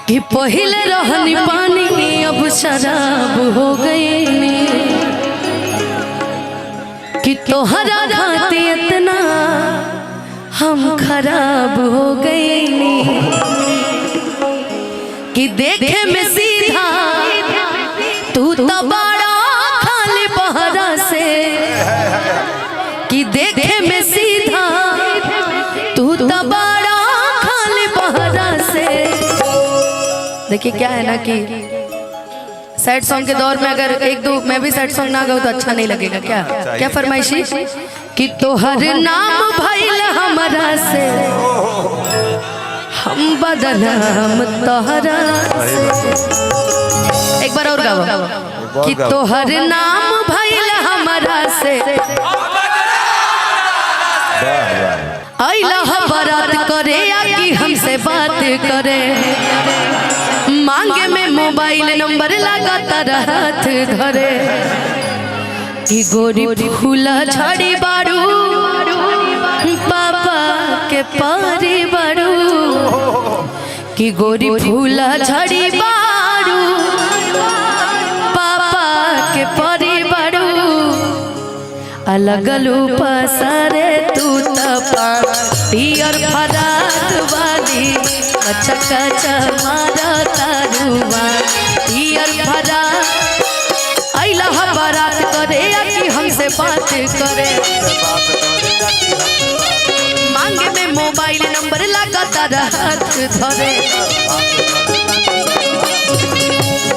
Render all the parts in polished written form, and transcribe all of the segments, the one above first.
कि पहले रहनी पानी अब शराब हो गई कि तोहरा खाते इतना हम खराब हो गए कि देखे में सीधा तू तो बड़ा खाली बहरा से कि देखे में सीधा तू तो बड़ा खाली बहरा से। देखिए क्या है ना कि सैड सॉन्ग के दौर में अगर एक दो मैं भी सैड सॉन्ग ना गाऊं तो अच्छा नहीं लगेगा। क्या क्या फरमाइशी कि तोहर नाम भइल हमरा से हम बदनाम तोहरा से। एक बार और गाओ कि तोहर नाम भइल हमरा से आइला बारात करे या कि हमसे बात करे मांगे में मोबाइल नंबर लगातार हाथ धरे कि गोरी फूला छड़ी बारू पापा के पारी बारू कि गोरी फूला छड़ी बारू पापा के पारी बारू अलग पसारे तू तपा पियर फराक वाली कच्चा कच्चा मारा तारुआ पियर फराक आइला बारात करे या कि हमसे बात करे मांगे में मोबाइल नंबर लगातार हाथ धरे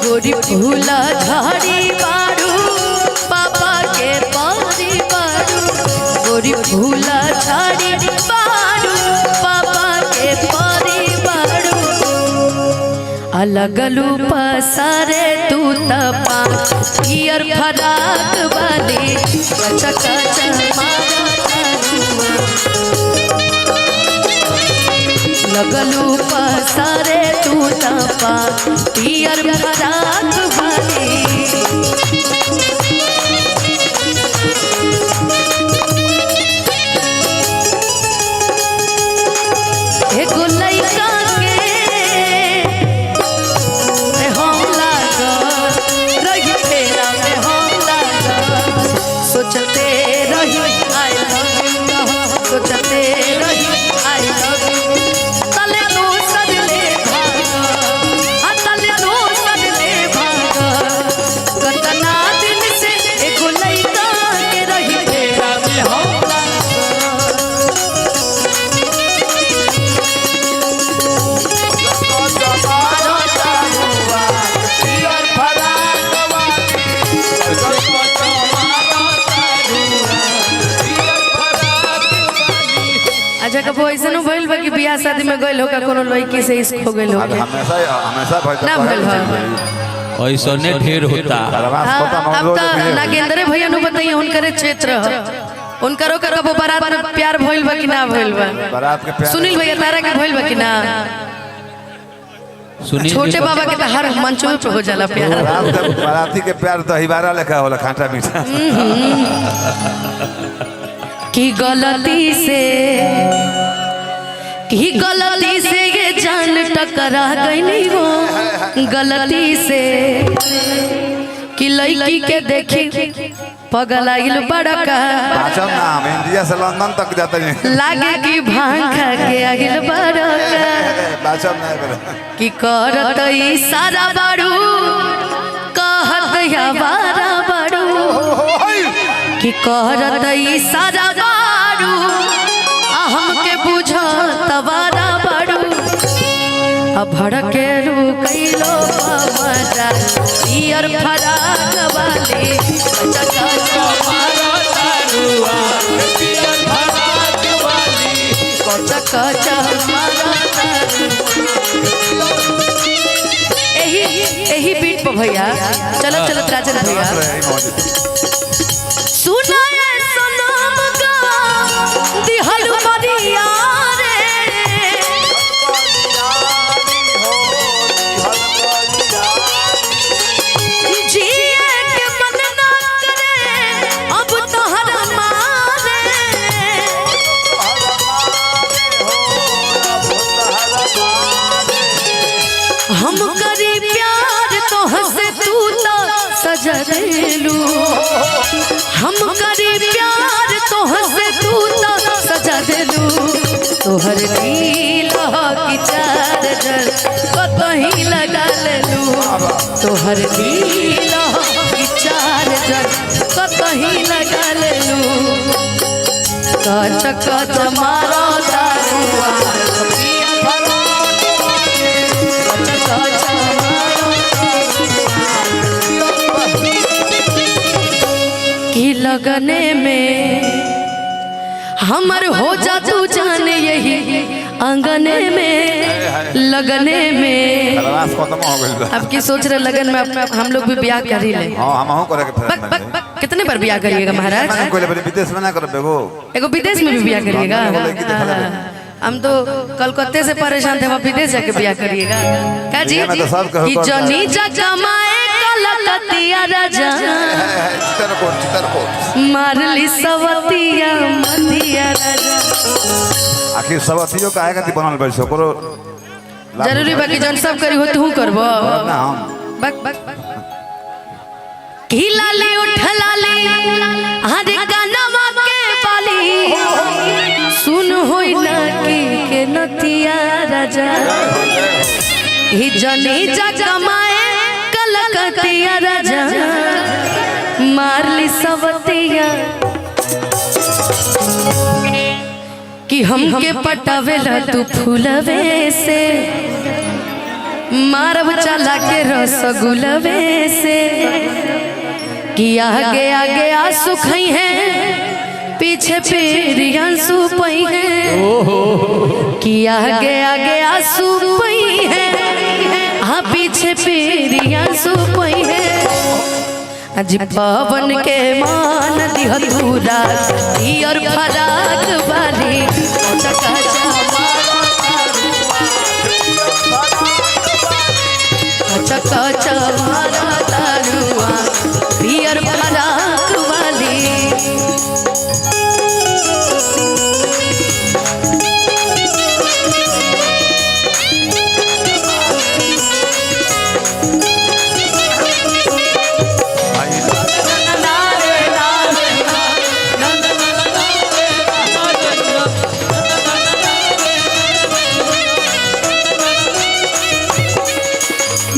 गोरी फूला झाड़ी बारू पापा के पारी बारू गोरी फूला झाड़ी बारू पापा के पारी बारू अलग पसारे तू तपा पियर फराक वाली कच्चा कच्चा लगलू पसारे तू तपा पियर फराक वाली। सोचते रही आई लव यू तले नो सजले भाग तले नो सजले भाग कतना दिन से एगो लइका के रही फेरा में होला अच्छा कब ऐसा न भइल बा कि बियाह शादी में गइल हो का कोनो लड़की से इश्क हो गइल हो हमेशा हमेशा ना भइल हो ऐसा ने ढेर होता। अब तो नागेंद्र भैया नु बताइए उनकरे क्षेत्र उनकरो का कब बारात में प्यार भइल बा कि ना भइल बा बारात के प्यार सुनील भैया तारा के भइल बा कि ना छोटे बाबा के तो हर मंचों पे हो जाला प्यार बाराती के प्यार तो हिबारा लेखा होला खाटा मीठा की गलती से ये जान टकरा गई वो गलती से कि लड़की के देखी पगल आइल बड़का पाचम नाम इंडिया से लंदन तक जाते हैं लागे कि भांग खा के आइल बड़का पाचम ना कि करत इशारा बारू कहत या बारा बारू कि करत इशारा बारू हमके बुझत बारा बारू अब भड़के रुकैलो मजा पियर फराक वाली कच्चा मारो तारुआ पियर फराक वाली कच्चा मारो यही बीट पर भैया चलत चलत राजन भैया सुना सनम का दिहल बरिया हम करी प्यार तो हंसे तू तो सजा देलू, हम करी प्यार तो हंसे तू तो सजा देलू। तोहर दिल की चार्जर कहीं लगा लेलू, तोहर दिल की चार्जर कहीं लगा लेलू। कच कच मारो दारुआ की लगने में हमर हो जा तू जाने यही अंगने में लगने में। खत्म हो गइल बा। अब की सोच रहे लगन में हम लोग भी ब्याह कर ही ले। हां हमहू करे के बक, बक, बक, कितने बार ब्याह करिएगा महाराज? मैं कोई विदेश में ना करबेगो, एगो विदेश में भी ब्याह करिएगा? हम तो कलकत्ते से परेशान थे, वहाँ विदेश जाके ब्याह करिएगा का जी? कि जनी जमाए कलकतिया राजा मारली सवतिया मतिया राजा। आखिर सवतियो काहे का बनल बैठ ओकरो जरूरी बाकी जन सब करी हो तू करबो ना हम बक बक की लाली उठलाली हरे कानवा के बाली सुन होई ना की के नतिया राजा। ही जनी जमाए कलकतिया राजा मारली सवतिया कि हमके पटावेला तू फूलवे से मारब चला के रसगुलवे से। कि आगे आगे आंसू खई है पीछे फिर आंसू पई है, कि आगे आगे आंसू पई है हाँ पीछे फिर आंसू पई है। अज पवन के मान दिह तूरा और फराक वाली चका मारा तारुआ पियर फराक वाली।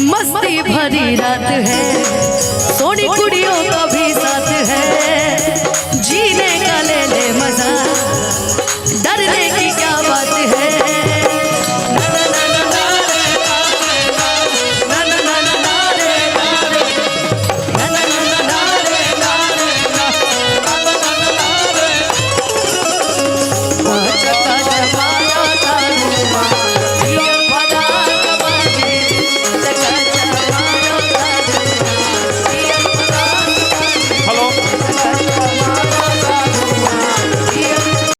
मस्ती भरी रात है सोनी कुड़ियों का भी साथ है, जीने